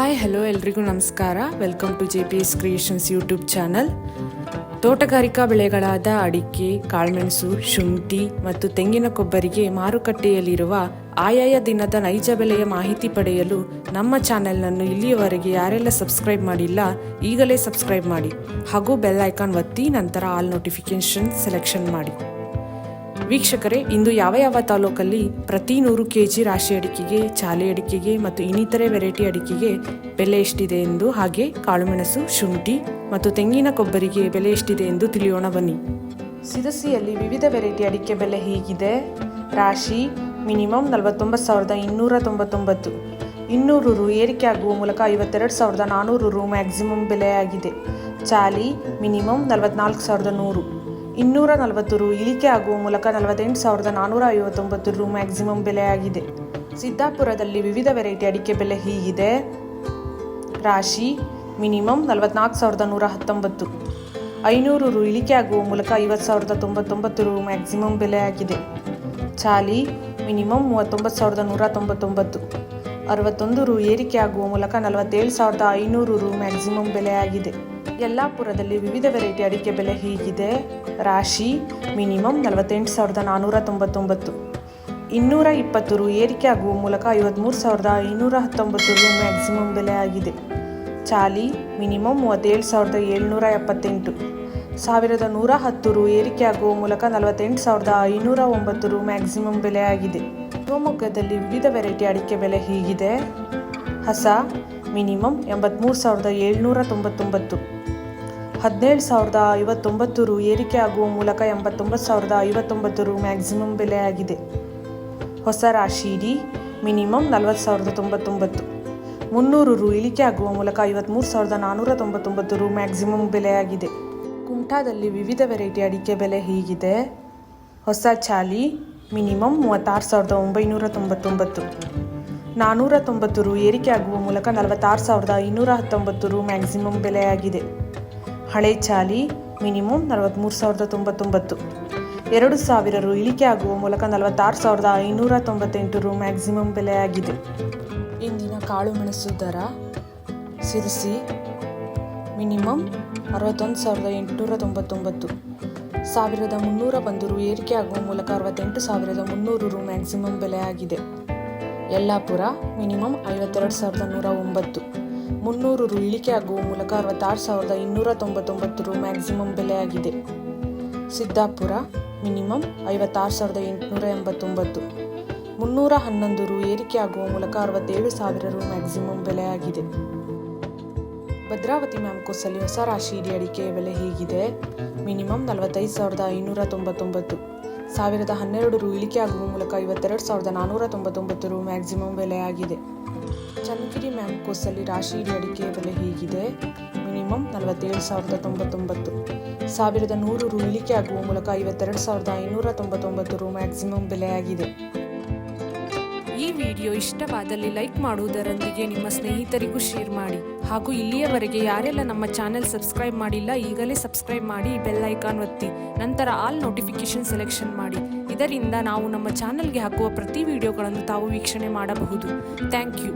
Hi hello ಎಲ್ರಿಗೂ ನಮಸ್ಕಾರ. Welcome to JPS creations YouTube channel. ತೋಟಗಾರಿಕಾ ಬೆಳೆಗಳಾದ ಅಡಿಕೆ, ಕಾಳುಮೆಣಸು, ಶುಂಠಿ ಮತ್ತು ತೆಂಗಿನ ಕೊಬ್ಬರಿಗೆ ಮಾರುಕಟ್ಟೆಯಲ್ಲಿರುವ ಆಯಾಯ ದಿನದ ನೈಜ ಬೆಲೆಯ ಮಾಹಿತಿ ಪಡೆಯಲು ನಮ್ಮ ಚಾನೆಲ್ನನ್ನು ಇಲ್ಲಿಯವರೆಗೆ ಯಾರೆಲ್ಲ ಸಬ್ಸ್ಕ್ರೈಬ್ ಮಾಡಿಲ್ಲ ಈಗಲೇ ಸಬ್ಸ್ಕ್ರೈಬ್ ಮಾಡಿ ಹಾಗೂ ಬೆಲ್ ಐಕಾನ್ ಒತ್ತಿ ನಂತರ ಆಲ್ ನೋಟಿಫಿಕೇಶನ್ ಸೆಲೆಕ್ಷನ್ ಮಾಡಿ. ವೀಕ್ಷಕರೇ, ಇಂದು ಯಾವ ತಾಲೂಕಲ್ಲಿ ಪ್ರತಿ 100 kg ರಾಶಿ ಅಡಿಕೆಗೆ, ಚಾಲೆ ಅಡಿಕೆಗೆ ಮತ್ತು ಇನ್ನಿತರೆ ವೆರೈಟಿ ಅಡಿಕೆಗೆ ಬೆಲೆ ಎಷ್ಟಿದೆ ಎಂದು, ಹಾಗೆ ಕಾಳುಮೆಣಸು, ಶುಂಠಿ ಮತ್ತು ತೆಂಗಿನ ಕೊಬ್ಬರಿಗೆ ಬೆಲೆ ಎಷ್ಟಿದೆ ಎಂದು ತಿಳಿಯೋಣ ಬನ್ನಿ. ಸಿರಸಿಯಲ್ಲಿ ವಿವಿಧ ವೆರೈಟಿ ಅಡಿಕೆ ಬೆಲೆ ಹೀಗಿದೆ. ರಾಶಿ ಮಿನಿಮಮ್ 49,299, 200 ರು ಏರಿಕೆ ಆಗುವ ಮೂಲಕ 52,400 ರು ಮ್ಯಾಕ್ಸಿಮಮ್ ಬೆಲೆಯಾಗಿದೆ. ಚಾಲಿ ಮಿನಿಮಮ್ 44,100, 240 ರು ಇಳಿಕೆ ಆಗುವ ಮೂಲಕ 48,459 ರು ಮ್ಯಾಕ್ಸಿಮಮ್ ಬೆಲೆಯಾಗಿದೆ. ಸಿದ್ದಾಪುರದಲ್ಲಿ ವಿವಿಧ ವೆರೈಟಿ ಅಡಿಕೆ ಬೆಲೆ ಹೀಗಿದೆ. ರಾಶಿ ಮಿನಿಮಮ್ 44,119, 500 ರು ಇಳಿಕೆ ಆಗುವ ಮೂಲಕ 50,099 ರು ಮ್ಯಾಕ್ಸಿಮಮ್ ಬೆಲೆಯಾಗಿದೆ. ಚಾಲಿ ಮಿನಿಮಮ್ 39,199, 61 ರು ಏರಿಕೆ ಆಗುವ ಮೂಲಕ 47,500 ರು ಮ್ಯಾಕ್ಸಿಮಮ್ ಬೆಲೆಯಾಗಿದೆ. ಯಲ್ಲಾಪುರದಲ್ಲಿ ವಿವಿಧ ವೆರೈಟಿ ಅಡಿಕೆ ಬೆಲೆ ಹೀಗಿದೆ. ರಾಶಿ ಮಿನಿಮಮ್ 48,499, 220 ರು ಏರಿಕೆ ಆಗುವ ಮೂಲಕ 53,519 ರು ಮ್ಯಾಕ್ಸಿಮಮ್ ಬೆಲೆಯಾಗಿದೆ. ಚಾಲಿ ಮಿನಿಮಮ್ 37,778, 1,110 ರು ಏರಿಕೆ ಆಗುವ ಮೂಲಕ 48,509 ರು ಮ್ಯಾಕ್ಸಿಮಮ್ ಬೆಲೆಯಾಗಿದೆ. ಶಿವಮೊಗ್ಗದಲ್ಲಿ ವಿವಿಧ ವೆರೈಟಿ ಅಡಿಕೆ ಬೆಲೆ ಹೀಗಿದೆ. ಹಸ ಮಿನಿಮಮ್ 83,799, 17,059 ರು ಏರಿಕೆ ಆಗುವ ಮೂಲಕ 89,059 ರು ಮ್ಯಾಕ್ಸಿಮಮ್ ಬೆಲೆಯಾಗಿದೆ. ಹೊಸ ರಾಶಿ ಡಿ ಮಿನಿಮಮ್ 40,099, 300 ರು ಇಳಿಕೆ ಆಗುವ ಮೂಲಕ 53,499 ರು ಮ್ಯಾಕ್ಸಿಮಮ್ ಬೆಲೆಯಾಗಿದೆ. ಕುಮಟಾದಲ್ಲಿ ವಿವಿಧ ವೆರೈಟಿ ಅಡಿಕೆ ಬೆಲೆ ಹೀಗಿದೆ. ಹೊಸ ಚಾಲಿ ಮಿನಿಮಮ್ 36,999, 490 ರು ಏರಿಕೆ ಆಗುವ ಮೂಲಕ 46,519 ರು ಮ್ಯಾಕ್ಸಿಮಮ್ ಬೆಲೆಯಾಗಿದೆ. ಹಳೆ ಚಾಲಿ ಮಿನಿಮಮ್ 43,099, 2,000 ರು ಇಳಿಕೆ ಆಗುವ ಮೂಲಕ 46,598 ರು ಮ್ಯಾಕ್ಸಿಮಮ್ ಬೆಲೆಯಾಗಿದೆ. ಇಂದಿನ ಕಾಳುಮೆಣಸು ದರ ಸಿರಸಿ ಮಿನಿಮಮ್ 61,899, 1,300 ಬಂದರೂ ಏರಿಕೆ ಆಗುವ ಮೂಲಕ 68,300 ರು ಮ್ಯಾಕ್ಸಿಮಮ್ ಬೆಲೆಯಾಗಿದೆ. ಯಲ್ಲಾಪುರ ಮಿನಿಮಮ್ 52,109, 300 ರು ಇಳಿಕೆ ಆಗುವ ಮೂಲಕ 66,299 ರು ಮ್ಯಾಕ್ಸಿಮಮ್ ಬೆಲೆಯಾಗಿದೆ. ಸಿದ್ದಾಪುರ ಮಿನಿಮಮ್ 56,889, 311 ರು ಏರಿಕೆ ಆಗುವ ಮೂಲಕ 67,000 ರು ಮ್ಯಾಕ್ಸಿಮಮ್ ಬೆಲೆಯಾಗಿದೆ. ಭದ್ರಾವತಿ ಮ್ಯಾಮ್ಕೋಸಲ್ಲಿ ಹೊಸ ರಾಶಿ ಇಡಿ ಅಡಿಕೆಯ ಬೆಲೆ ಹೀಗಿದೆ. ಮಿನಿಮಮ್ 45,599, 1,012 ರು ಇಳಿಕೆ ಆಗುವ ಮೂಲಕ 52,499 ರು ಮ್ಯಾಕ್ಸಿಮಮ್ ಬೆಲೆಯಾಗಿದೆ. ಚನ್ನಗಿರಿ ಮ್ಯಾಮ್ಕೋಸಲ್ಲಿ ರಾಶಿ ಇಡಿ ಅಡಿಕೆಯ ಬೆಲೆ ಹೀಗಿದೆ. ಮಿನಿಮಮ್ 47,099, 1,100 ರು ಇಳಿಕೆ ಆಗುವ ಮೂಲಕ 52,599 ರು ಮ್ಯಾಕ್ಸಿಮಮ್ ಬೆಲೆಯಾಗಿದೆ. ಈ ವಿಡಿಯೋ ಇಷ್ಟವಾದಲ್ಲಿ ಲೈಕ್ ಮಾಡುವುದರೊಂದಿಗೆ ನಿಮ್ಮ ಸ್ನೇಹಿತರಿಗೂ ಶೇರ್ ಮಾಡಿ ಹಾಗೂ ಇಲ್ಲಿಯವರೆಗೆ ಯಾರೆಲ್ಲ ನಮ್ಮ ಚಾನೆಲ್ ಸಬ್ಸ್ಕ್ರೈಬ್ ಮಾಡಿಲ್ಲ ಈಗಲೇ ಸಬ್ಸ್ಕ್ರೈಬ್ ಮಾಡಿ, ಬೆಲ್ ಐಕಾನ್ ಒತ್ತಿ ನಂತರ ಆಲ್ ನೋಟಿಫಿಕೇಶನ್ ಸೆಲೆಕ್ಷನ್ ಮಾಡಿ. ಇದರಿಂದ ನಾವು ನಮ್ಮ ಚಾನೆಲ್ಗೆ ಹಾಕುವ ಪ್ರತಿ ವಿಡಿಯೋಗಳನ್ನು ತಾವು ವೀಕ್ಷಣೆ ಮಾಡಬಹುದು. Thank you.